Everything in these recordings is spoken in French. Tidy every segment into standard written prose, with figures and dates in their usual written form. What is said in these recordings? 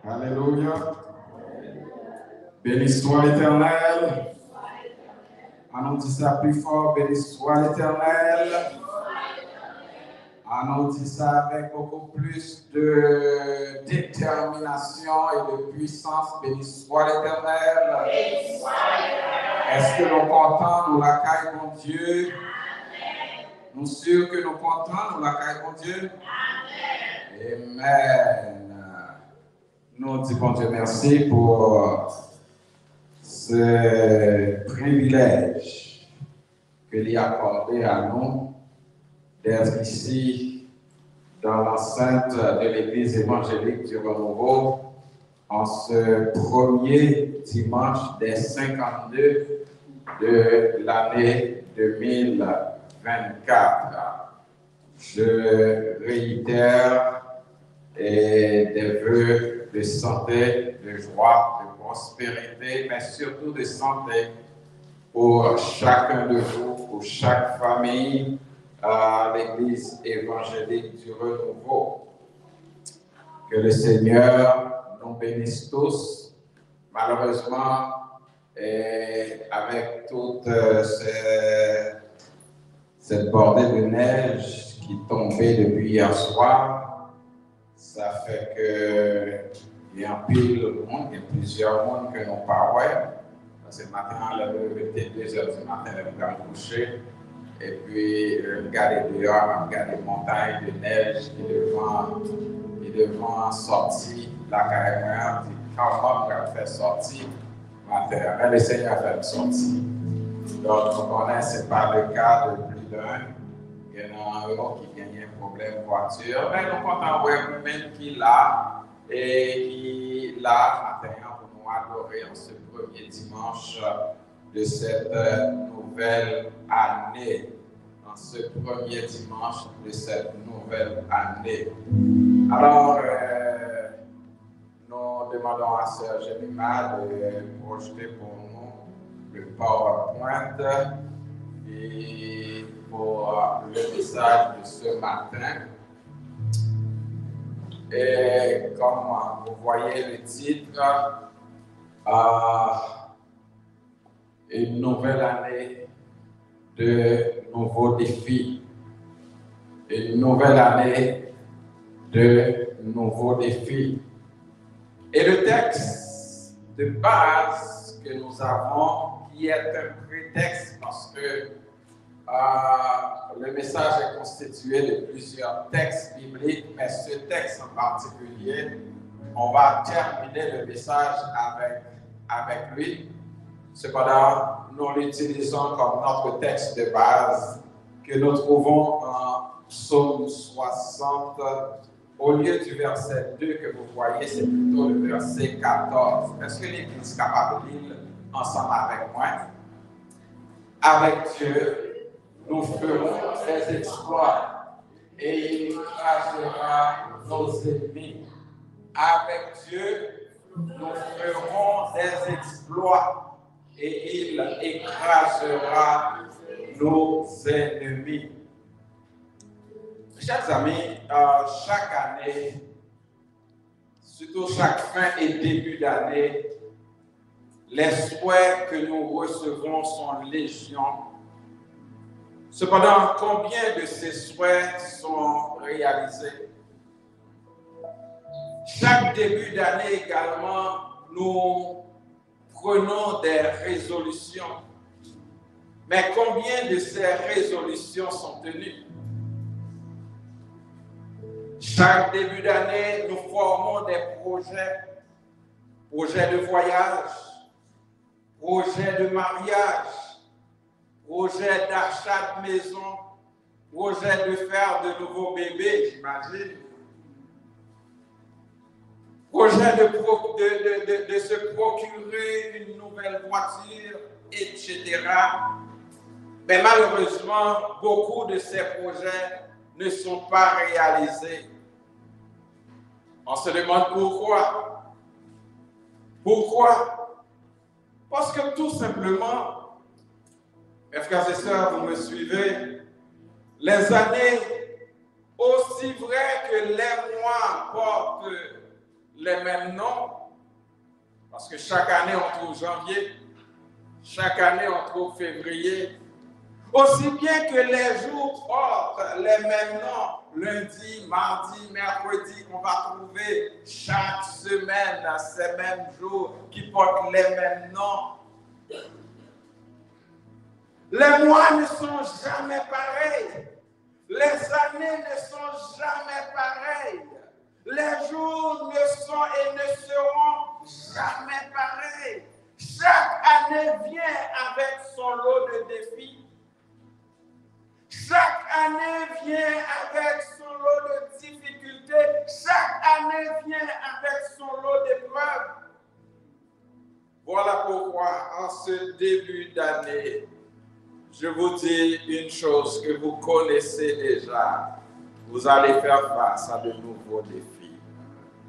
Alléluia. Béni soit l'Éternel. On dit ça plus fort. Béni soit l'Éternel. On dit ça avec beaucoup plus de détermination et de puissance. Béni soit l'Éternel. Est-ce que nous comptons, nous la caille mon Dieu? Nous sommes sûrs que nous comptons, nous la caille mon Dieu? Amen. Nous disons Dieu merci pour ce privilège que lui a accordé à nous d'être ici dans l'enceinte de l'Église évangélique du Renouveau en ce premier dimanche des 52 de l'année 2024. Je réitère des vœux de santé, de joie, de prospérité, mais surtout de santé pour chacun de vous, pour chaque famille à l'Église évangélique du Renouveau. Que le Seigneur nous bénisse tous. Malheureusement, avec toute cette bordée de neige qui tombait depuis hier soir, ça fait que il y a un pile de monde, il y a plusieurs mondes que nous parlons. Ce matin, il était 2h du matin, je vais me coucher. Et puis, je regarde dehors, je regarde les montagnes de neige qui devant sortir la carrière. Je dis, comment je vais faire sortir matin? Mais le Seigneur fait sortir. Donc, vous connaissez, ce n'est pas le cas de plus d'un. Il y en a un autre qui gagne un problème de voiture. Mais nous comptons vous-même qui l'a et qui l'a maintenant pour nous adorer en ce premier dimanche de cette nouvelle année. En ce premier dimanche de cette nouvelle année. Alors, nous demandons à Sœur Jemima de projeter pour nous le PowerPoint et pour le message de ce matin. Et comme vous voyez le titre, une nouvelle année de nouveaux défis. Une nouvelle année de nouveaux défis. Et le texte de base que nous avons, qui est un prétexte parce que le message est constitué de plusieurs textes bibliques, mais ce texte en particulier, on va terminer le message avec lui. Cependant, nous l'utilisons comme notre texte de base que nous trouvons en Psaume 60. Au lieu du verset 2 que vous voyez, c'est plutôt le verset 14. Est-ce que l'Église est capable de lire ensemble avec moi? Avec Dieu, nous ferons des exploits et il écrasera nos ennemis. Avec Dieu, nous ferons des exploits et il écrasera nos ennemis. Chers amis, chaque année, surtout chaque fin et début d'année, les souhaits que nous recevons sont légion. Cependant, combien de ces souhaits sont réalisés? Chaque début d'année également, nous prenons des résolutions. Mais combien de ces résolutions sont tenues? Chaque début d'année, nous formons des projets de voyage, projets de mariage, projets d'achat de maison, projets de faire de nouveaux bébés, j'imagine. Projet de se procurer une nouvelle voiture, etc. Mais malheureusement, beaucoup de ces projets ne sont pas réalisés. On se demande pourquoi. Pourquoi? Parce que tout simplement, mes frères et sœurs, vous me suivez, les années, aussi vraies que les mois portent les mêmes noms, parce que chaque année on trouve janvier, chaque année on trouve février, aussi bien que les jours portent les mêmes noms, lundi, mardi, mercredi, on va trouver chaque semaine ces mêmes jours qui portent les mêmes noms. Les mois ne sont jamais pareils. Les années ne sont jamais pareilles. Les jours ne sont et ne seront jamais pareils. Chaque année vient avec son lot de défis. Chaque année vient avec son lot de difficultés. Chaque année vient avec son lot d'épreuves. Voilà pourquoi, en ce début d'année, je vous dis une chose que vous connaissez déjà. Vous allez faire face à de nouveaux défis.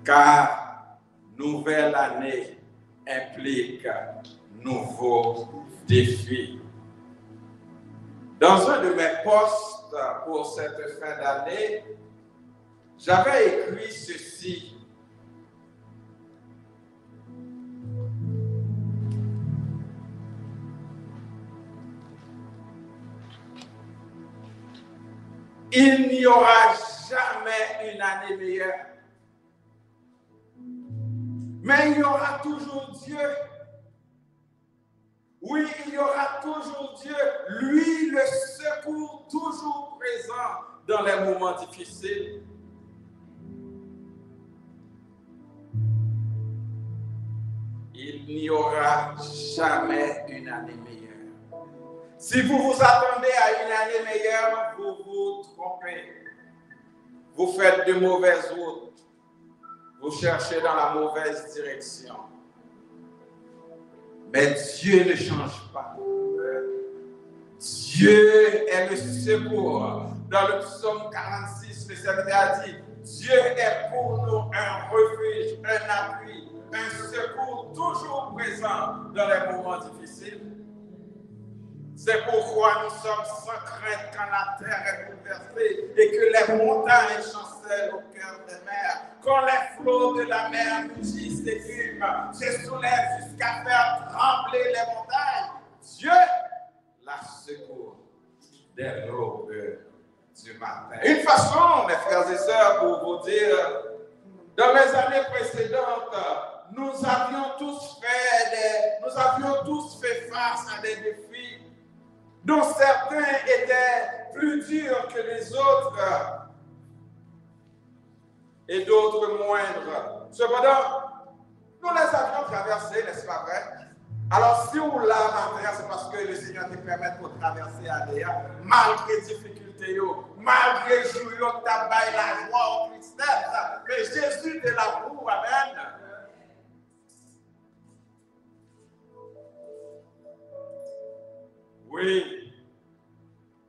Car nouvelle année implique nouveaux défis. Dans un de mes posts pour cette fin d'année, j'avais écrit ceci. Il n'y aura jamais une année meilleure. Mais il y aura toujours Dieu. Oui, il y aura toujours Dieu. Lui, le secours toujours présent dans les moments difficiles. Il n'y aura jamais une année meilleure. Si vous vous attendez à une année meilleure, vous vous trompez. Vous faites de mauvaises routes. Vous cherchez dans la mauvaise direction. Mais Dieu ne change pas. Dieu est le secours. Dans le psaume 46, le serviteur a dit, Dieu est pour nous un refuge, un appui, un secours toujours présent dans les moments difficiles. C'est pourquoi nous sommes sans crainte quand la terre est bouleversée et que les montagnes chancellent au cœur des mers. Quand les flots de la mer mugissent d'écume, se soulèvent jusqu'à faire trembler les montagnes. Dieu la secours des l'aube du matin. Une façon, mes frères et sœurs, pour vous dire, dans les années précédentes, nous avions tous fait face à des défis dont certains étaient plus durs que les autres et d'autres moindres. Cependant, nous les avions traversés, n'est-ce pas vrai? Alors, si on l'a traversé, c'est parce que le Seigneur te permet de traverser à l'air, malgré difficultés, malgré joie, tabac, la joie, ou tristesse. Mais Jésus te l'a pour, amen. Oui,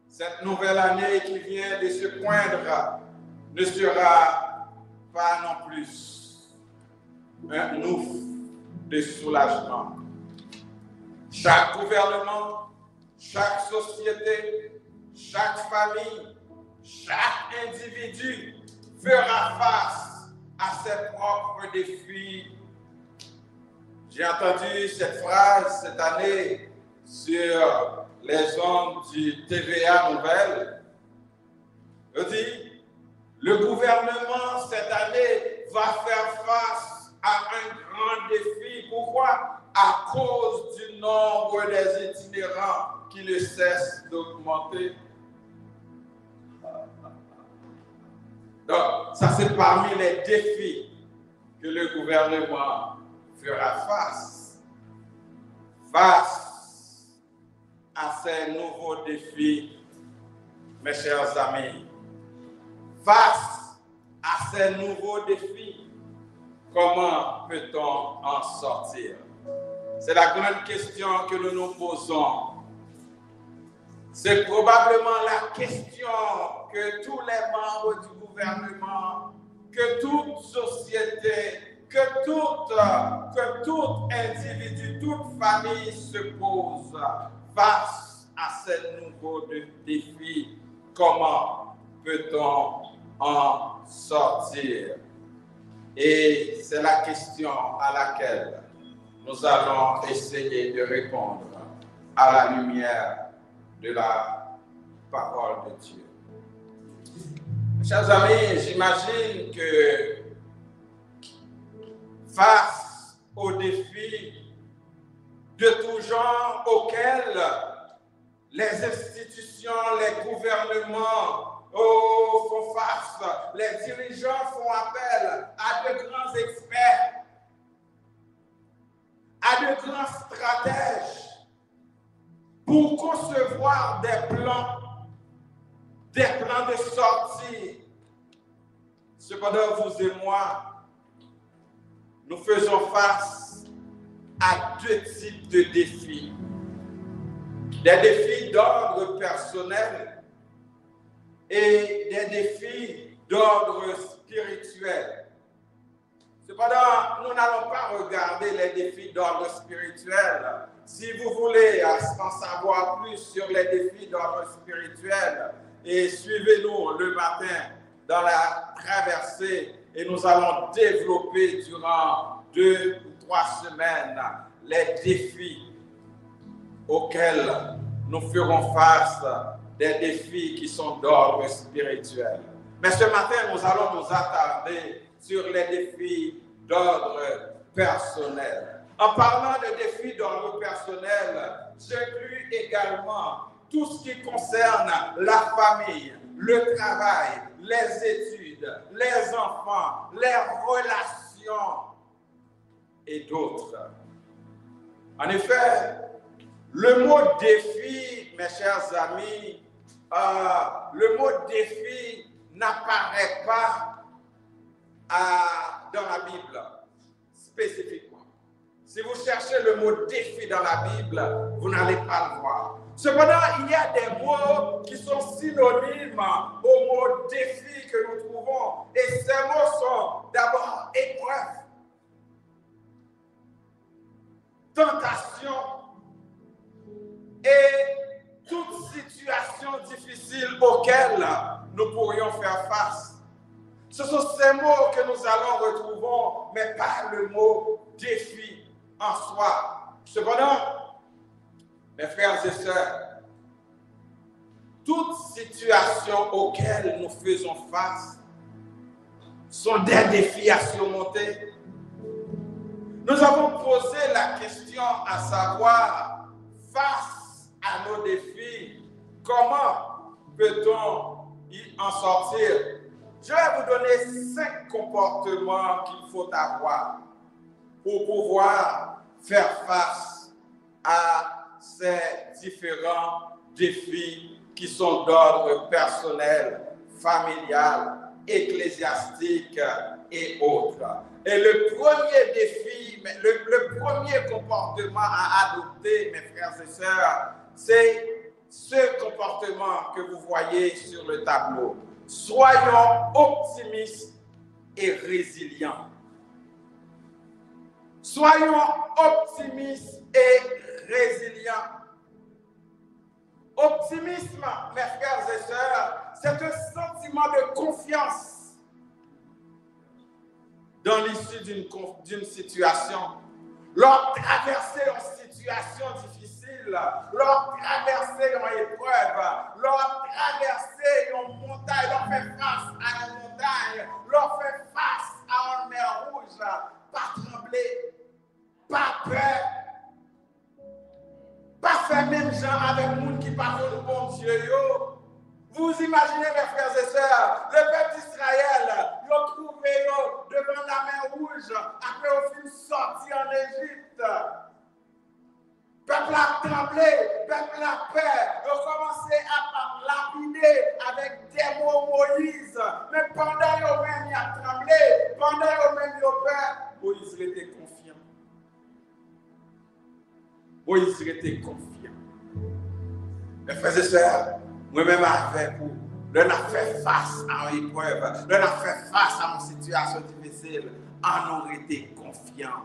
cette nouvelle année qui vient de se poindre ne sera pas non plus un ouf de soulagement. Chaque gouvernement, chaque société, chaque famille, chaque individu fera face à ses propres défis. J'ai entendu cette phrase cette année sur les ondes du TVA Nouvelle. Je dis, le gouvernement cette année va faire face à un grand défi. Pourquoi? À cause du nombre des itinérants qui ne cesse d'augmenter. Donc, ça c'est parmi les défis que le gouvernement fera face. Face à ces nouveaux défis, mes chers amis. Face à ces nouveaux défis, comment peut-on en sortir? C'est la grande question que nous nous posons. C'est probablement la question que tous les membres du gouvernement, que toute société, que tout individu, toute famille se pose face à ces nouveaux défis. Comment peut-on en sortir? Et c'est la question à laquelle nous allons essayer de répondre à la lumière de la parole de Dieu. Chers amis, j'imagine que face aux défis de tout genre auxquels les institutions, les gouvernements font face, les dirigeants font appel à de grands experts, à de grands stratèges pour concevoir des plans de sortie. Cependant, vous et moi, nous faisons face à deux types de défis. Des défis d'ordre personnel et des défis d'ordre spirituel. Cependant, nous n'allons pas regarder les défis d'ordre spirituel. Si vous voulez en savoir plus sur les défis d'ordre spirituel, et suivez-nous le matin dans la traversée et nous allons développer durant 2 ou 3 semaines les défis auxquels nous ferons face, des défis qui sont d'ordre spirituel. Mais ce matin, nous allons nous attarder sur les défis d'ordre personnel. En parlant de défis d'ordre personnel, j'inclus également tout ce qui concerne la famille, le travail, les études, les enfants, les relations et d'autres. En effet, le mot défi, mes chers amis, le mot défi n'apparaît pas dans la Bible spécifiquement. Si vous cherchez le mot défi dans la Bible, vous n'allez pas le voir. Cependant, il y a des mots qui sont synonymes au mot défi que nous trouvons. Et ces mots sont d'abord épreuve, tentation et toute situation difficile auxquelles nous pourrions faire face. Ce sont ces mots que nous allons retrouver, mais pas le mot défi en soi. Cependant, mes frères et sœurs, toutes situations auxquelles nous faisons face sont des défis à surmonter. Nous avons posé la question à savoir, face à nos défis, comment peut-on y en sortir? Je vais vous donner 5 comportements qu'il faut avoir pour pouvoir faire face à ces différents défis qui sont d'ordre personnel, familial, ecclésiastique et autres. Et le premier défi, le premier comportement à adopter, mes frères et sœurs, c'est ce comportement que vous voyez sur le tableau. Soyons optimistes et résilients. Soyons optimistes et résilients. Optimisme, mes frères et sœurs, c'est un sentiment de confiance dans l'issue d'une situation. Leur traverser une situation difficile, leur traverser une épreuve, leur traverser une montagne, leur faire face à une montagne, leur faire face à une mer rouge, pas trembler, pas peur, pas faire même gens avec les gens qui parlent de bon Dieu. Vous imaginez, mes frères et sœurs, le peuple d'Israël, ils ont trouvé devant la mer rouge après au fin sorti en Égypte. Peuple a tremblé, peuple a peur, ils ont commencé à lapider avec des mots Moïse. Mais pendant qu'ils même il a tremblé, pendant qu'ils même il a peur, Moïse était confiant. Moïse était confiant. Mes frères et sœurs, moi-même avec vous, l'on a fait face à une épreuve, l'on a fait face à une situation difficile, on aurait été confiant.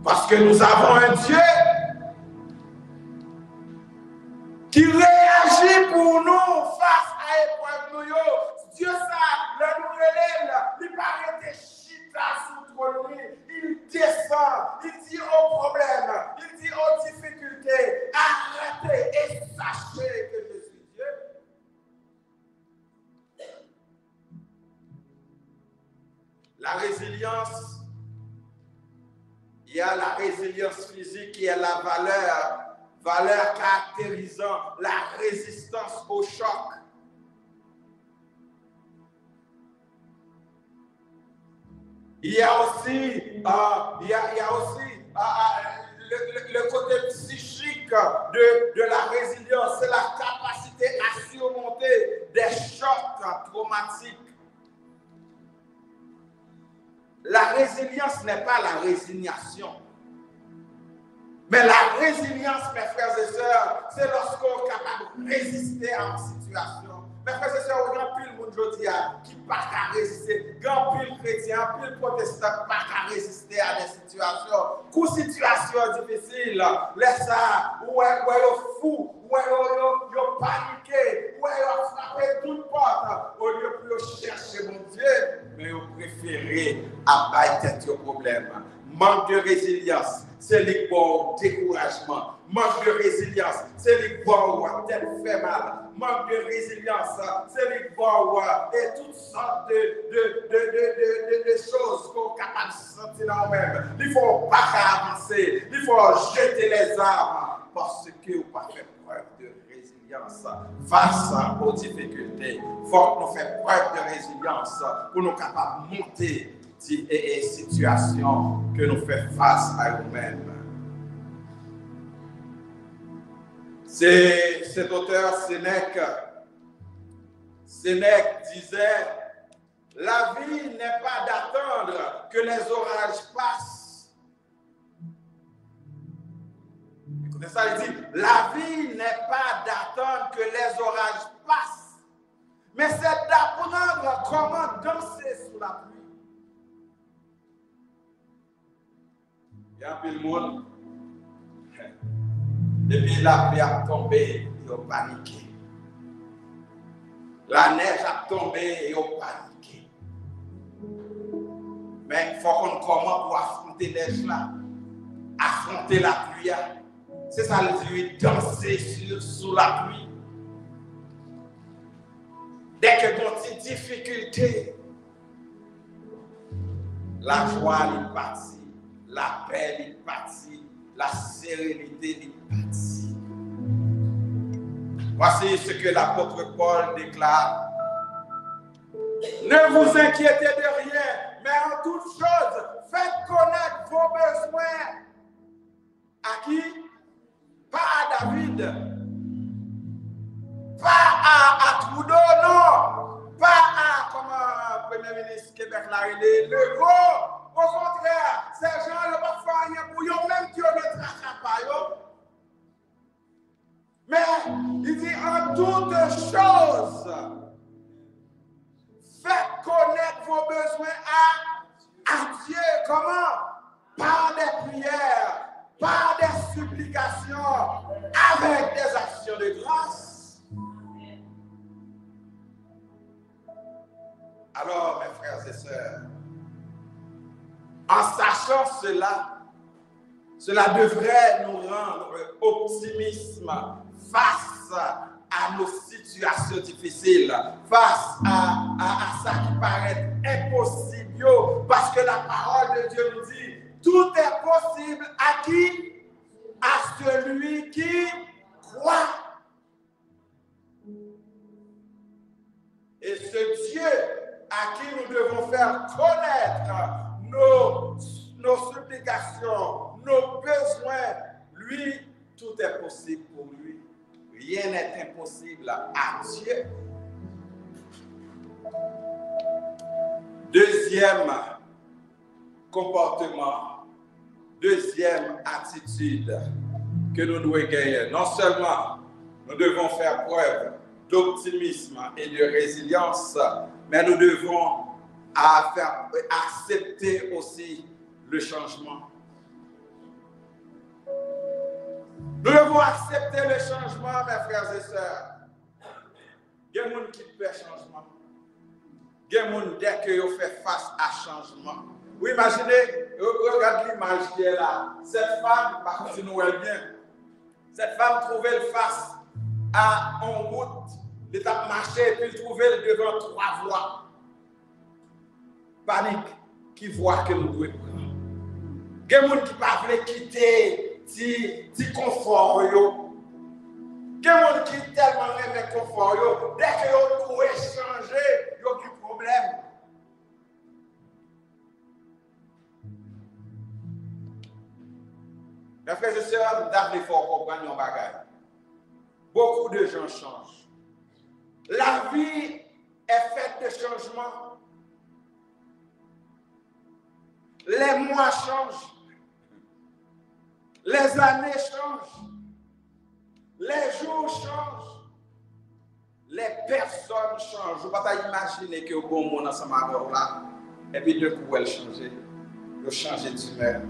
Parce que nous avons un Dieu qui réagit pour nous face à l'épreuve. Dieu, ça, le il paraît des chita sous trône, il descend, il dit aux problèmes, il dit aux difficultés, arrêtez et sachez que je suis Dieu. La résilience, il y a la résilience physique qui est la valeur caractérisant la résistance au choc. Il y a aussi, le côté psychique de la résilience, c'est la capacité à surmonter des chocs traumatiques. La résilience n'est pas la résignation. Mais la résilience, mes frères et sœurs, c'est lorsqu'on est capable de résister à une situation. Mes frères et sœurs, il y a plus de monde aujourd'hui qui ne peut pas résister. Il y a plus de chrétiens, plus de protestants qui ne peuvent pas résister à des situations. Qu'une situation difficile, laisse ça, où est fou, où est paniqué, où est frappé toute porte, au lieu de chercher mon Dieu, mais vous préférez abattre tête au problème. Manque de résilience, c'est le bon découragement. Manque de résilience, c'est le bon où tête fait mal. Manque de résilience, c'est le bon et toutes sortes de choses qu'on est capable de sentir dans nous-mêmes. Il ne faut pas avancer, il faut jeter les armes parce que vous n'avez pas fait preuve de résilience face aux difficultés. Il faut que nous fassions preuve de résilience pour nous capables de monter et situations que nous faisons face à nous-mêmes. C'est cet auteur Sénèque disait: la vie n'est pas d'attendre que les orages passent. Écoutez ça, il dit: la vie n'est pas d'attendre que les orages passent, mais c'est d'apprendre comment danser sous la pluie. Il y a un peu de monde. Depuis la pluie a tombé, ils ont paniqué. La neige a tombé, ils ont paniqué. Mais il faut qu'on commence pour affronter la neige là. Affronter la pluie. C'est ça le dit, danser sous la pluie. Dès que tu as des difficultés, la joie est partie, la paix est partie, la sérénité est partie. Voici ce que l'apôtre Paul déclare. Ne vous inquiétez de rien, mais en toutes choses, faites connaître vos besoins. À qui? Pas à David. Pas à Trudeau, non. Pas à, comme Premier ministre Québec l'a dit, le gros. Au contraire, ces gens ne vont pas faire rien pour eux, même qui ont des tracas. Mais il dit en toutes choses, faites connaître vos besoins à Dieu. Comment? Par des prières, par des supplications, avec des actions de grâce. Alors, mes frères et sœurs, en sachant cela devrait nous rendre optimistes face à nos situations difficiles, face à ça qui paraît impossible, parce que la parole de Dieu nous dit, tout est possible à qui? À celui qui croit. Et ce Dieu à qui nous devons faire connaître nos supplications, nos besoins, lui, tout est possible pour lui. Rien n'est impossible à Dieu. Deuxième comportement, deuxième attitude que nous devons gagner. Non seulement nous devons faire preuve d'optimisme et de résilience, mais nous devons accepter aussi le changement. Nous devons accepter le changement, mes frères et sœurs. Il y a des gens qui perdent le changement. il y a des gens dès que vous faites face à changement. Vous imaginez, regardez l'image qui est là. Cette femme, par contre, nous voyons bien. Cette femme trouvait le face en route. L'étape marché, puis il trouvait devant 3 voies. Panique, qui voit que nous devons prendre. Il y a des gens qui ne veulent pas quitter le confort. Il y a des gens qui tellement aiment le confort. Dès que vous pouvez changer, il y a aucun problème. Mes frères et sœurs, d'abord, il faut comprendre un bagage. Beaucoup de gens changent. La vie est faite de changements. Les mois changent. Les années changent. Les jours changent. Les personnes changent. Vous ne pouvez pas imaginer que vous avez un monde ensemble avec vous là. Et puis, de coup, elle change. Vous changez d'humeur.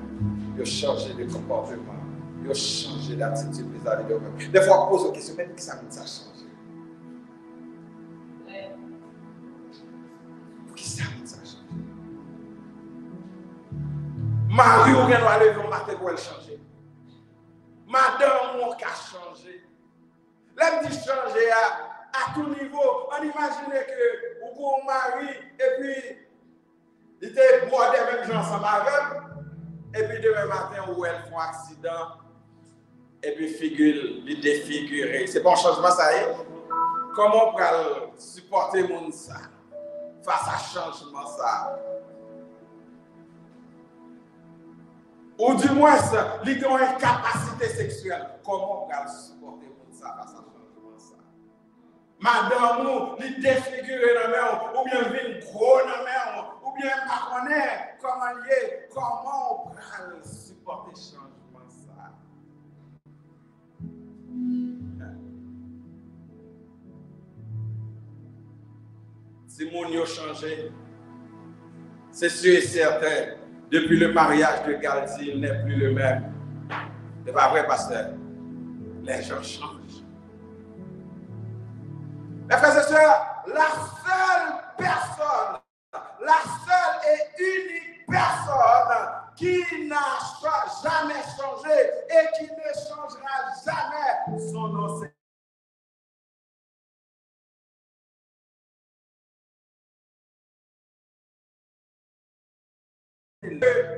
Vous changez de comportement. Vous changez d'attitude vis-à-vis de vous-même. Des fois, on pose la question, mais qui ça a changé? Pour qui ça a changé? Marie, ou bien aller au matin pour elle changer. Madame, on a changé. L'aime dit changer à tout niveau. On imagine que vous avez un mari et puis il était boire des mêmes gens ensemble avec. Et puis demain matin, où elle fait un accident, et puis figure, il défiguré. C'est pas un changement, ça y est. Comment on peut supporter le monde ça? Face à changement, ça? Ou du moins, il a une capacité sexuelle. Comment on peut supporter le monde ça face à changement, ça? Madame, il défiguré dans la main, ou bien il gros dans la main, ou bien pas connaît comment il est, comment on peut supporter le changement ça. Si mon yo changé, c'est sûr et certain, depuis le mariage de Galdi, il n'est plus le même. C'est pas vrai, pasteur? Les gens changent. Mes frères et sœurs, la seule personne, la seule et unique personne qui n'a jamais changé et qui ne changera jamais, son nom c'est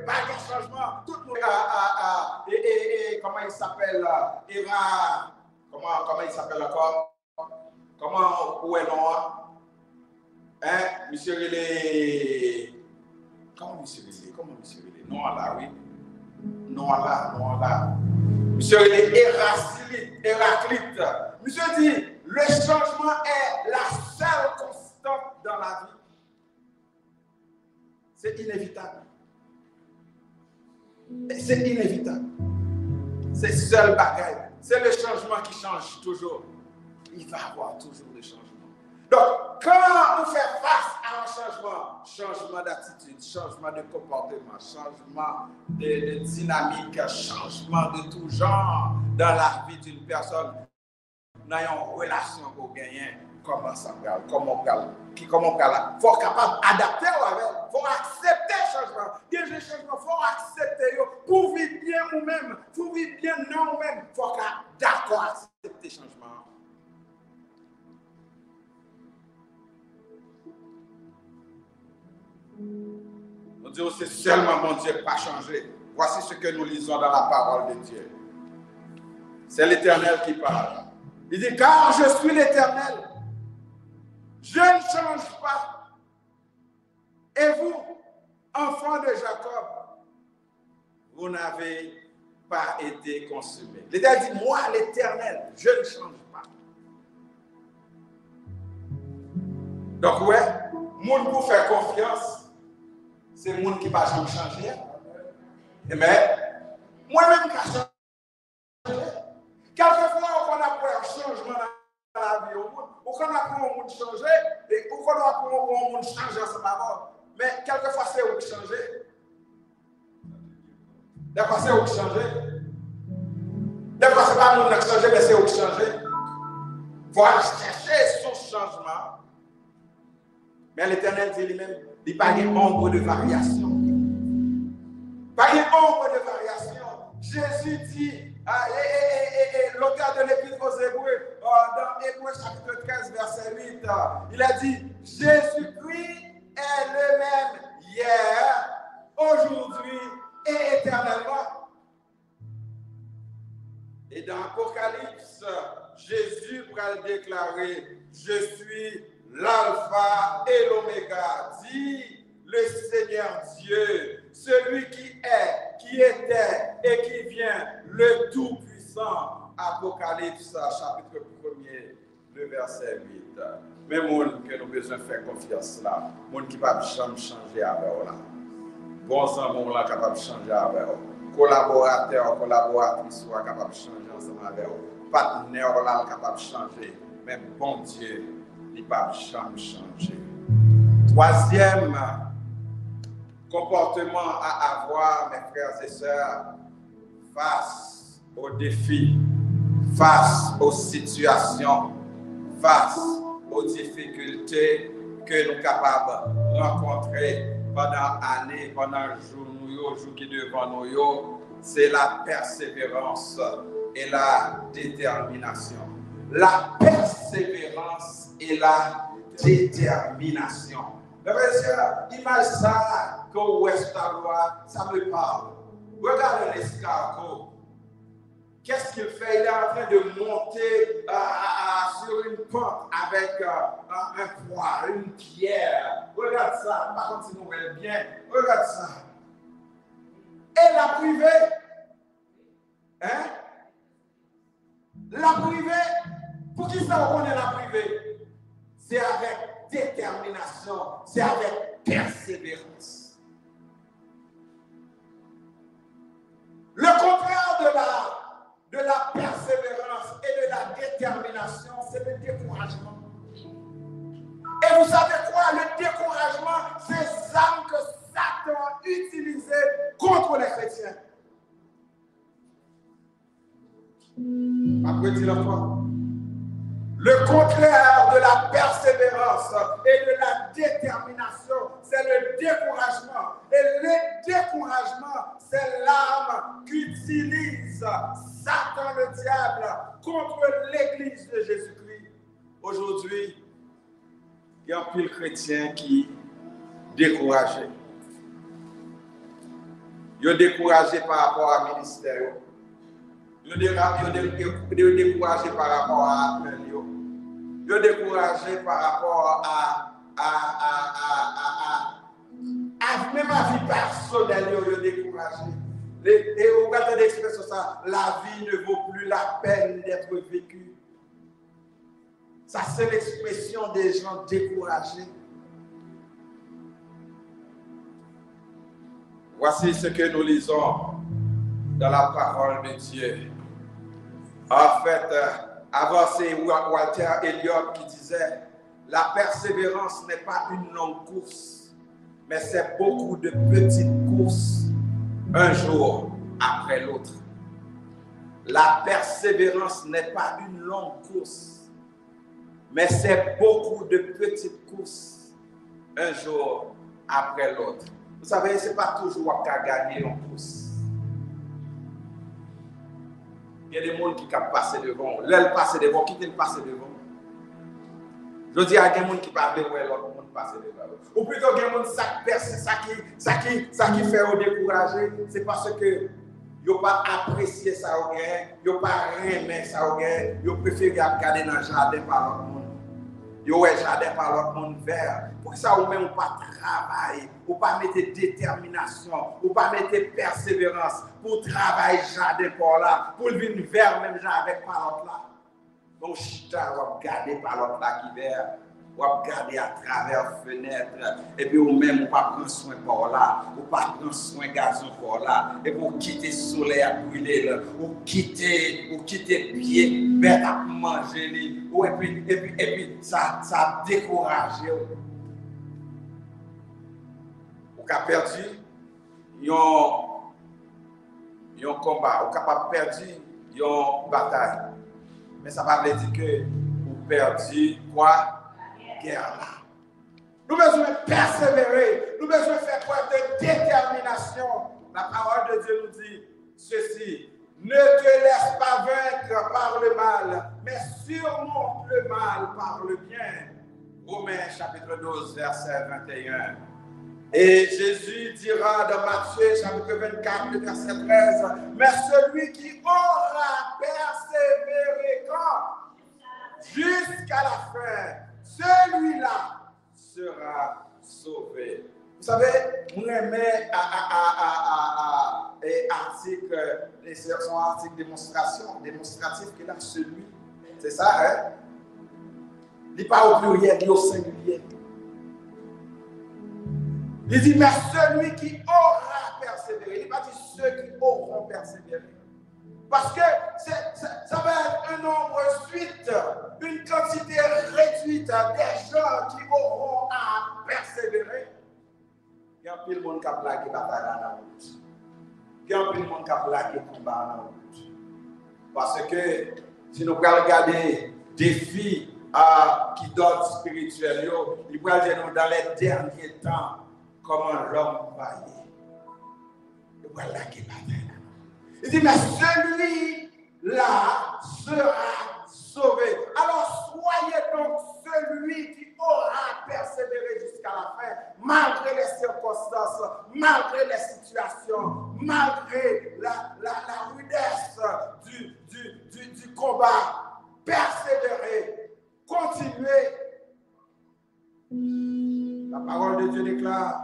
pas de changement. Tout le monde comment il s'appelle? Comment il s'appelle encore? Comment où est Noah? Hein? Monsieur Relé. Comment monsieur Relé? Noah là, oui. Noah là. Monsieur Relé Héraclite. Monsieur dit, le changement est la seule constante dans la vie. C'est inévitable. C'est inévitable. C'est seul bagaille. C'est le changement qui change toujours. Il va y avoir toujours des changements. Donc, quand on fait face à un changement d'attitude, changement de comportement, changement de dynamique, changement de tout genre dans la vie d'une personne, nous avons une relation pour gagner. Comment ça va? Comment on va? Il faut être capable d'adapter avec. Il faut accepter le changement. Il faut accepter pour vivre bien nous-mêmes, pour vivre bien nous-mêmes. Il faut être d'accord accepter le changement. On dit c'est seulement mon Dieu qui n'a pas changé. Voici ce que nous lisons dans la parole de Dieu. C'est l'Éternel qui parle. Il dit, car je suis l'Éternel. Je ne change pas. Et vous, enfants de Jacob, vous n'avez pas été consumés. L'Éternel dit, moi, l'Éternel, je ne change pas. Donc, ouais, monde pour faire confiance, c'est monde qui ne va jamais changer. Mais, moi-même, qui change. Quelquefois, on a pour un changement dans la vie au monde, ou qu'on a pour un monde changer, et ou qu'on a pour un monde changer ensemble avant. Mais quelquefois, c'est où qui changer. Des fois, c'est où qui changer. Des fois, c'est pas le monde qui changer, mais c'est où qui changer. Il faut aller chercher son changement Mais l'Éternel dit lui-même, il n'y a pas de ombre de variation. Pas de ombre de variation. Jésus dit, l'auteur de l'Épître aux Hébreux, dans Hébreux chapitre 13, verset 8, il a dit, Jésus-Christ est le même hier, aujourd'hui et éternellement. Et dans Apocalypse, Jésus va déclarer, je suis l'alpha et l'oméga, dit le Seigneur Dieu, celui qui est, qui était et qui vient, le Tout-Puissant. Apocalypse, chapitre 1er, le verset 8. Mais monde que nous avons besoin de faire confiance là, monde qui ne peut pas changer avec nous là. Bons amours là capable de changer avec nous. Collaborateurs, collaboratrices sont capables de changer ensemble avec nous. Partenaires là capable de changer. Mais bon Dieu, il ne peut pas changer. Troisième comportement à avoir, mes frères et sœurs, face aux défis, face aux situations, face aux difficultés que nous sommes capables de rencontrer pendant l'année, pendant le jour qui est devant nous, c'est la persévérance et la détermination. La persévérance et la détermination. Imagine ça qu'au ouest à l'ouest, ça me parle. Regardez l'escargot. Qu'est-ce qu'il fait? Il est en train de monter sur une pente avec un poids, une pierre. Regarde ça. Par contre, si nous voyons bien, regarde ça. Et la privée. Hein? La privée. Pour qui ça on est la privée? C'est avec détermination, c'est avec persévérance. Le contraire de la persévérance et de la détermination, c'est le découragement. Et vous savez quoi? Le découragement, c'est l'arme que Satan a utilisée contre les chrétiens. Après, dis-le encore. Le contraire de la persévérance et de la détermination, c'est le découragement. Et le découragement, c'est l'arme qu'utilise Satan le diable contre l'église de Jésus-Christ. Aujourd'hui, il y a un pile chrétien qui est découragé. Il est découragé par rapport à ministère. Il est découragé par rapport à appel. Il est découragé par rapport même à vie personnelle, il est découragé. Et vous regardez l'expression ça, la vie ne vaut plus la peine d'être vécue. Ça, c'est l'expression des gens découragés. Voici ce que nous lisons dans la parole de Dieu. En fait, avant, c'est Walter Elliott qui disait « La persévérance n'est pas une longue course, mais c'est beaucoup de petites courses, un jour après l'autre. » La persévérance n'est pas une longue course, mais c'est beaucoup de petites courses, un jour après l'autre. Vous savez, ce n'est pas toujours qu'à gagner une course. Il y a des gens qui peuvent passer devant. L'elle passe devant, qui te passe devant. Je dis à des gens qui peuvent voir l'autre monde passer devant. Ou plutôt, il y a des gens qui fait au décourager, c'est parce que ils n'ont pas apprécié ça au gain, ils n'ont pas aimé ça au gain, ils préfèrent regarder dans le jardin par l'autre monde. Ils ont le jardin par l'autre monde vert. Pour ça, ou même pas travailler, ou pas mettre détermination, ou pas mettre persévérance pour travailler jardin par là, pour venir vers même avec par l'autre là. Donc, chita, ou regarder par l'autre là qui vert, ou regarder à travers la fenêtre, et puis ou même ou pas prendre soin par là, ou pas prendre soin gazon par là, et pour quitter le soleil à brûler, ou quitter pied, bête à manger, et puis ça décourage. Ou qu'a perdu un combat, ou capable perdu une bataille. Mais ça ne veut pas dire que vous perdu quoi? Guerre là. Nous avons besoin de persévérer. Nous avons besoin de faire preuve de détermination. La parole de Dieu nous dit ceci. Ne te laisse pas vaincre par le mal, mais surmonte le mal par le bien. Romains chapitre 12, verset 21. Et Jésus dira dans Matthieu chapitre 24, verset 13, mais celui qui aura persévéré quand? Jusqu'à la fin, celui-là sera sauvé. Vous savez, on aimait article, son article démonstratif que là, celui, c'est ça, hein? Il n'est pas au pluriel, il est au singulier. Il dit, mais celui qui aura persévéré. Il n'a pas dit ceux qui auront persévéré. Parce que ça va être un nombre suite, une quantité réduite des gens qui auront à persévérer. Il y a un peu de monde qui a plaqué la bataille dans la route. Il y a un peu de monde qui a plaqué le combat dans la route. Parce que si nous regardons des défis qui donnent spirituels, il va dire dans les derniers temps comment l'homme va y. Voilà qui est la terre. Il dit, mais celui-là sera sauvé. Alors soyez donc celui qui aura persévéré jusqu'à la fin, malgré les circonstances, malgré les situations, malgré la rudesse du combat. Persévérer, continuer. La parole de Dieu déclare,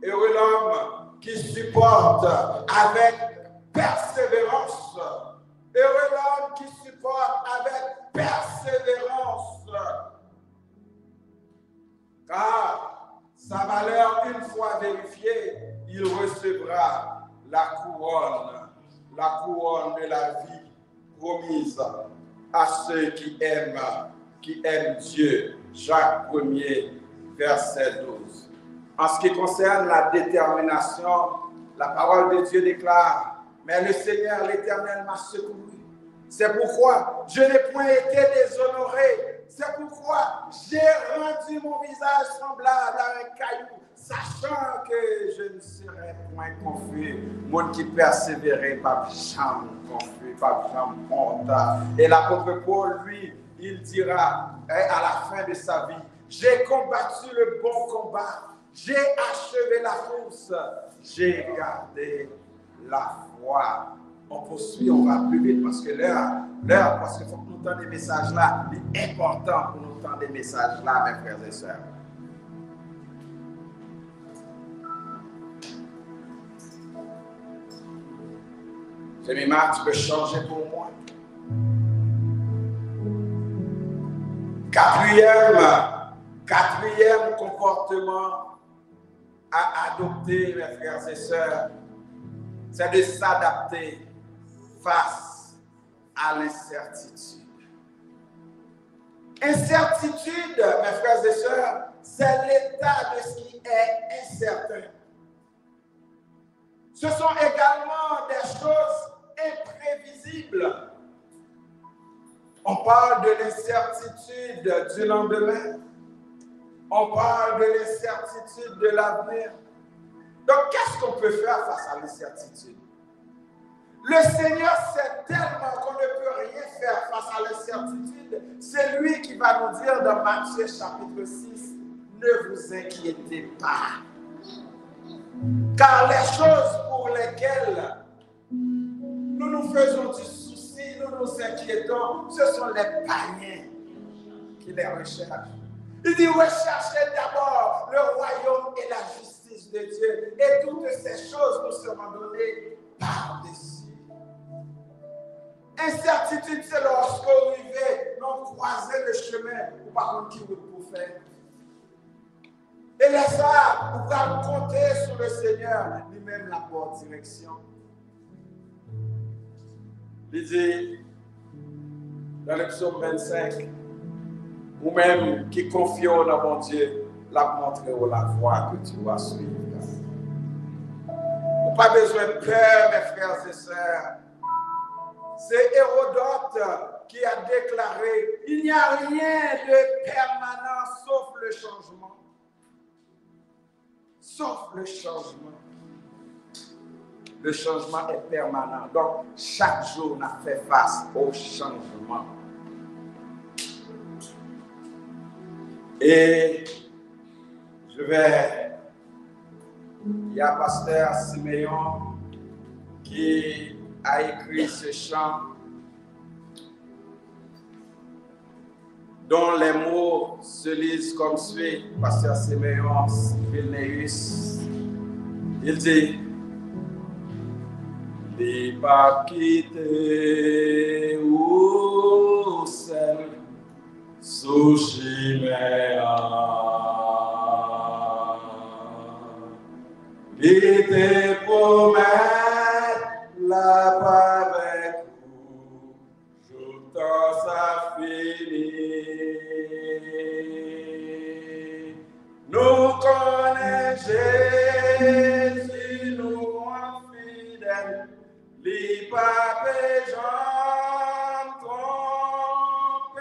heureux l'homme qui supporte avec persévérance. Heureux l'homme qui supporte avec persévérance. Car sa valeur, une fois vérifiée, il recevra la couronne de la vie promise à ceux qui aiment Dieu. Jacques 1er, verset 12. En ce qui concerne la détermination, la parole de Dieu déclare, mais le Seigneur l'Éternel m'a secouru. C'est pourquoi je n'ai point été déshonoré. C'est pourquoi j'ai rendu mon visage semblable à un caillou, sachant que je ne serai point confus. Monde qui persévérait, pas jamais confus, pas jamais honte. Et l'apôtre Paul, lui, il dira à la fin de sa vie, j'ai combattu le bon combat. J'ai achevé la course, j'ai gardé la foi. On poursuit, on va plus vite parce que l'heure, parce qu'il faut que nous entendre des messages là, il est important pour nous entendre des messages là, mes frères et sœurs. Jemima, tu peux changer pour moi. Quatrième comportement à adopter, mes frères et sœurs, c'est de s'adapter face à l'incertitude. Incertitude, mes frères et sœurs, c'est l'état de ce qui est incertain. Ce sont également des choses imprévisibles. On parle de l'incertitude du lendemain. On parle de l'incertitude de l'avenir. Donc, qu'est-ce qu'on peut faire face à l'incertitude? Le Seigneur sait tellement qu'on ne peut rien faire face à l'incertitude. C'est lui qui va nous dire dans Matthieu chapitre 6, ne vous inquiétez pas. Car les choses pour lesquelles nous nous faisons du souci, nous nous inquiétons, ce sont les païens qui les recherchent. Il dit, recherchez d'abord le royaume et la justice de Dieu. Et toutes ces choses nous seront données par-dessus. Incertitude, c'est lorsque vous vivez, non croisez le chemin, ou par contre, qui vous pour faire. Et là, ça, vous pouvez compter sur le Seigneur, lui-même la bonne direction. Il dit, dans le psaume 25, vous-même qui confiez dans mon Dieu, la montrez la voie que tu dois suivre. Vous n'avez pas besoin de peur, mes frères et sœurs. C'est Hérodote qui a déclaré, il n'y a rien de permanent sauf le changement. sauf le changement. Le changement est permanent. Donc, chaque jour, on a fait face au changement. Et il y a pasteur Siméon qui a écrit ce chant dont les mots se lisent comme suit. Pasteur Siméon Vilneus, il dit: les pas quitter ou seul sous chimère, il te promet la paix avec vous, jour temps ça finit. Nous connaissons Jésus, nous sommes fidèles. Les papes Jean trompent.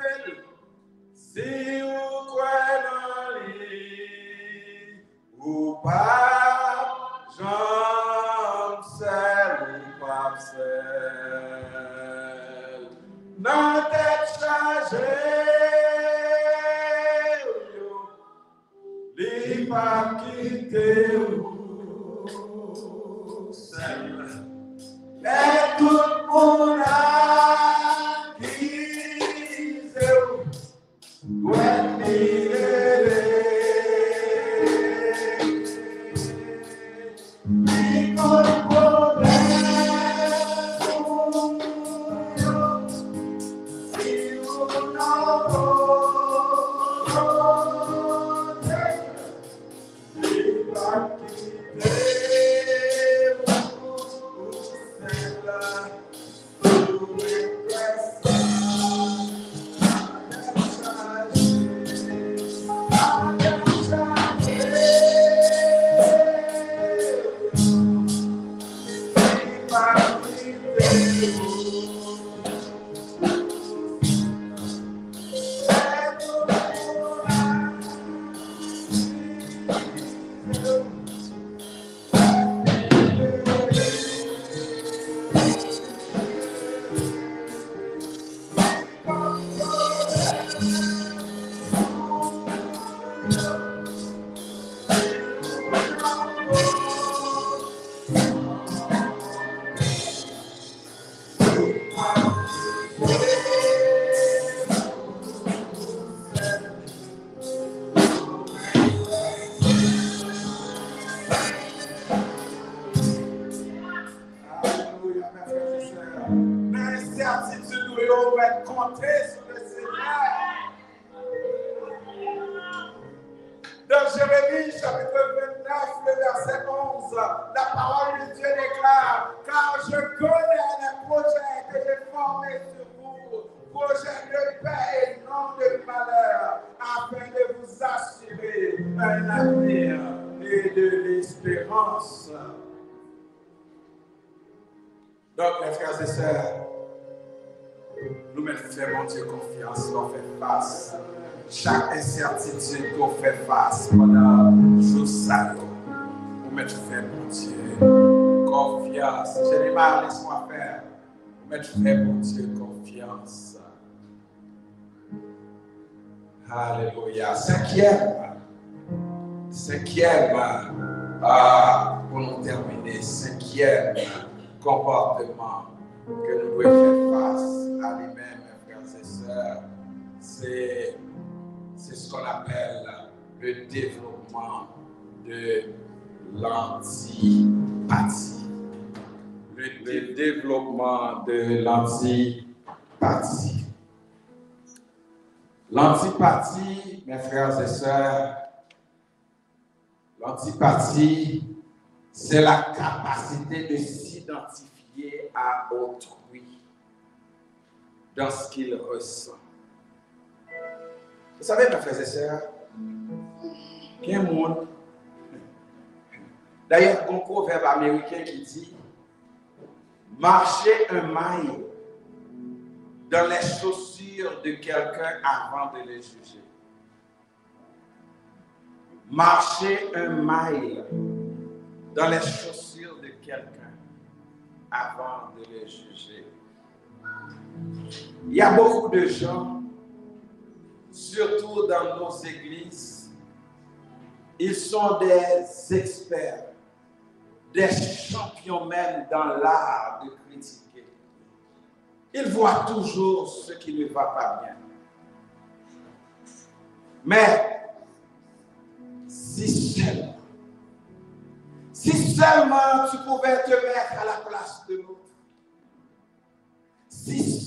Si vous croyez dans lui, ou pas, Jean seul ou pas seul. Dans tête chargée, les papes quitter ou seul. Et tout le monde a quitté when Dans Jérémie chapitre 29, le verset 11, la parole de Dieu déclare: car je connais les projets que j'ai formés sur vous, projets de paix et non de malheur, afin de vous assurer un avenir et de l'espérance. Donc, mes frères et sœurs, nous mettons Dieu confiance, qu'on fait face. Chaque incertitude qu'on fait face pendant jour ça, nous mettons mon Dieu confiance. Je n'ai pas laissé-moi faire. Nous mettons mon Dieu confiance. Alléluia. Cinquième, pour nous terminer, cinquième comportement que nous devons faire face à lui-même, mes frères et sœurs, c'est ce qu'on appelle le développement de l'antipathie. Le développement de l'antipathie. L'antipathie, mes frères et sœurs, l'antipathie, c'est la capacité de s'identifier à autrui dans ce qu'il ressent. Vous savez, mes frères et sœurs, qu'il y a un monde. D'ailleurs, il y a un proverbe américain qui dit: marchez un maille dans les chaussures de quelqu'un avant de les juger. Marchez un maille dans les chaussures de quelqu'un avant de le juger. Il y a beaucoup de gens, surtout dans nos églises, ils sont des experts, des champions même dans l'art de critiquer. Ils voient toujours ce qui ne va pas bien. Mais si seulement tu pouvais te mettre à la place de l'autre, si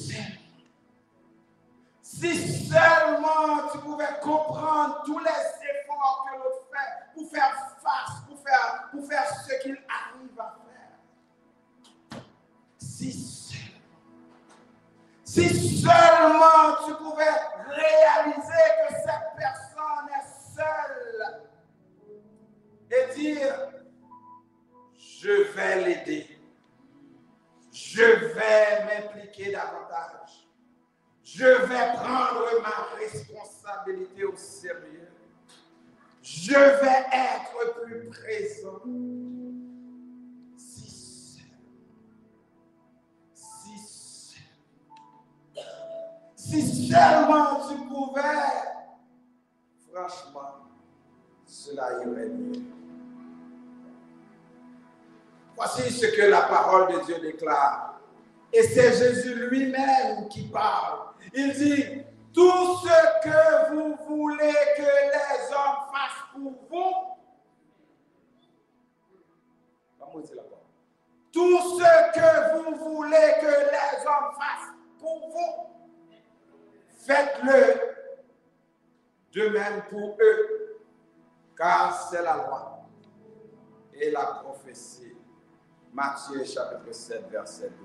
seulement tu pouvais comprendre tous les efforts que l'autre fait pour faire face, pour faire ce qu'il arrive à faire. Si seulement tu pouvais réaliser que cette personne est seule et dire, je vais l'aider, je vais m'impliquer davantage, je vais prendre ma responsabilité au sérieux, je vais être plus présent. Si seulement tu pouvais, franchement, cela irait mieux. Voici ce que la parole de Dieu déclare. Et c'est Jésus lui-même qui parle. Il dit, tout ce que vous voulez que les hommes fassent pour vous, tout ce que vous voulez que les hommes fassent pour vous, faites-le de même pour eux, car c'est la loi et la prophétie. Matthieu chapitre 7, verset 12.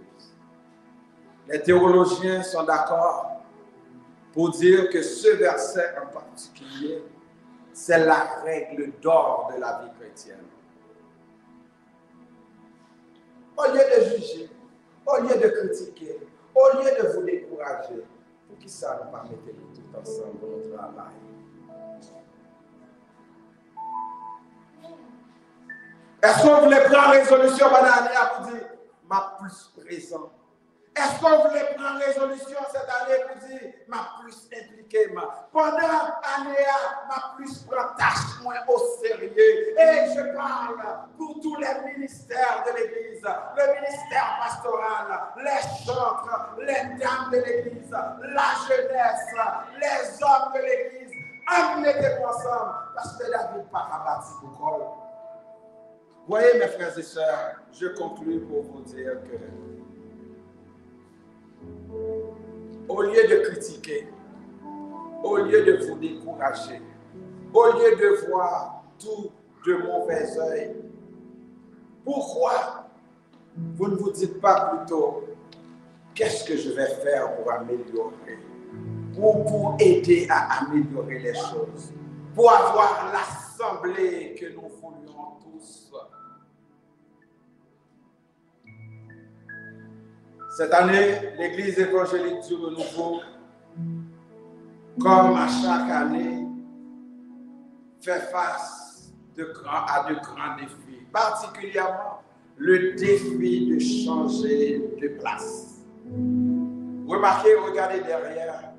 Les théologiens sont d'accord pour dire que ce verset en particulier, c'est la règle d'or de la vie chrétienne. Au lieu de juger, au lieu de critiquer, au lieu de vous décourager, pour qui ça nous permette tout ensemble dans notre travail? Est-ce qu'on voulait prendre résolution pendant l'année pour dire ma plus présent? Est-ce qu'on voulait prendre résolution cette année pour dire ma plus impliquée? Pendant l'année, ma plus prendre tâche moins au sérieux. Et je parle pour tous les ministères de l'Église, le ministère pastoral, les chantres, les dames de l'Église, la jeunesse, les hommes de l'Église. Amenez-vous ensemble parce que la vie pas rabattre pour col. Voyez mes frères et sœurs, je conclue pour vous dire que au lieu de critiquer, au lieu de vous décourager, au lieu de voir tout de mauvais œil, pourquoi vous ne vous dites pas plutôt qu'est-ce que je vais faire pour améliorer, pour aider à améliorer les choses, pour avoir l'assemblée que nous voulions tous. Cette année, l'Église évangélique du Renouveau, comme à chaque année, fait face à de grands défis, particulièrement le défi de changer de place. Remarquez, regardez derrière,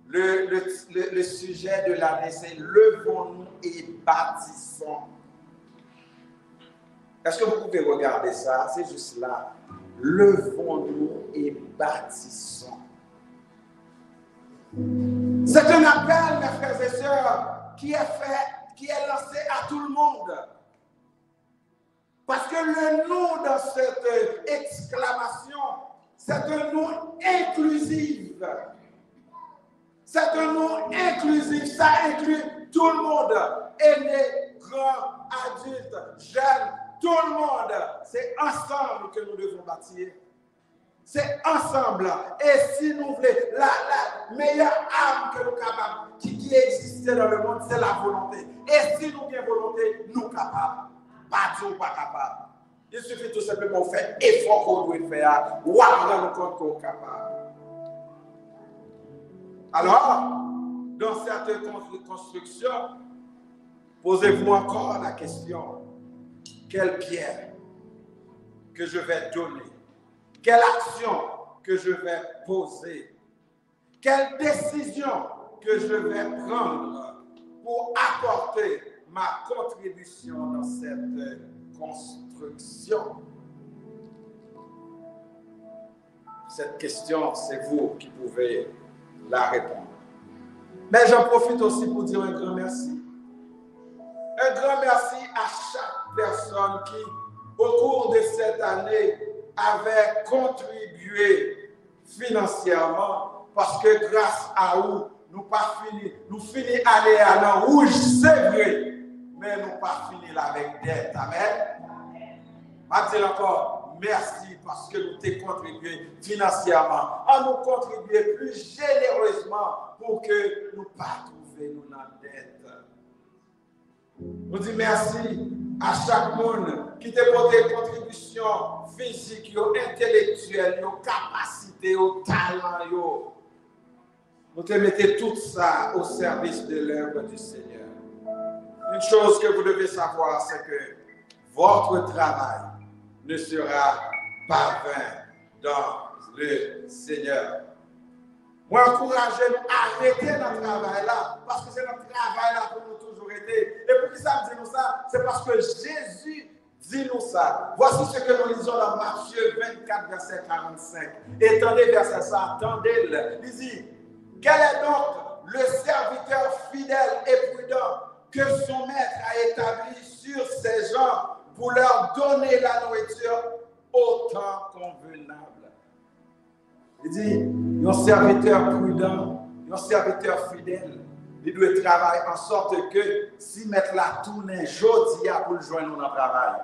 le sujet de l'année, c'est « Levons-nous et bâtissons ». Est-ce que vous pouvez regarder ça? C'est juste là. Levons-nous et bâtissons. C'est un appel, mes frères et sœurs, qui est lancé à tout le monde. Parce que le nom dans cette exclamation, c'est un nom inclusif. C'est un nom inclusif, ça inclut tout le monde. Aînés, grands, adultes, jeunes, tout le monde. C'est ensemble que nous devons bâtir. C'est ensemble. Et si nous voulons, la meilleure arme que nous capables, qui existe dans le monde, c'est la volonté. Et si nous avons volonté, nous capables. Pas Dieu pas capable. Il suffit tout simplement de faire effort qu'on doit faire. Ou dans le compte qu'on est capable. Alors, dans certaines constructions, posez-vous encore la question. quelle pierre que je vais donner, quelle action que je vais poser, quelle décision que je vais prendre pour apporter ma contribution dans cette construction. Cette question, c'est vous qui pouvez la répondre. Mais j'en profite aussi pour dire un grand merci. Un grand merci à chaque personne qui, au cours de cette année, avait contribué financièrement, parce que grâce à vous, nous finissons l'année à rouge, c'est vrai, mais nous pas fini avec dette. Amen. Je dis encore, merci parce que nous t'avons contribué financièrement. À nous contribuer plus généreusement pour que nous ne pas trouver nous dans dette. Nous disons merci à chaque monde qui t'a porté contribution physique, intellectuelle, capacité, talent. Nous te mettons tout ça au service de l'œuvre du Seigneur. Une chose que vous devez savoir, c'est que votre travail ne sera pas vain dans le Seigneur. Moi, encouragez-nous à arrêter notre travail-là, parce que c'est notre travail-là pour nous toujours été. Et pour qui ça me dit nous ça? C'est parce que Jésus dit nous ça. Voici ce que nous lisons dans Matthieu 24, verset 45. Étendez verset ça, attendez-le. Il dit, quel est donc le serviteur fidèle et prudent que son maître a établi sur ces gens pour leur donner la nourriture au temps convenable? Il dit, un serviteur prudent, un serviteur fidèle, il doit travailler en sorte que si mettre la tournée jeudi pour le joindre dans le travail.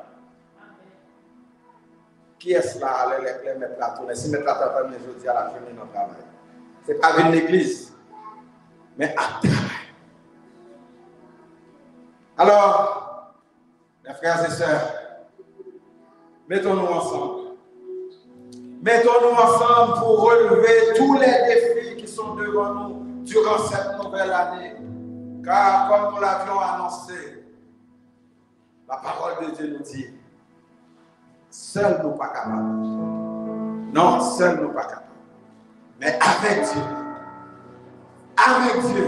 Qui est-ce là, les mettre la tournée? Si mettre la tournée jeudi à la journée dans le travail. Ce n'est pas une église, mais à travail. Alors, mes frères et sœurs, mettons-nous ensemble. Mettons-nous ensemble pour relever tous les défis qui sont devant nous durant cette nouvelle année. Car comme nous l'avions annoncé, la parole de Dieu nous dit, seuls nous pas capables. Non, seuls nous pas capables. Mais avec Dieu, avec Dieu,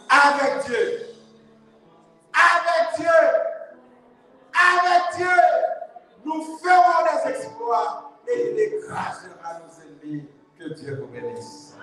avec Dieu, avec Dieu, avec Dieu, nous ferons des exploits et il écrasera nos ennemis. Que Dieu vous bénisse.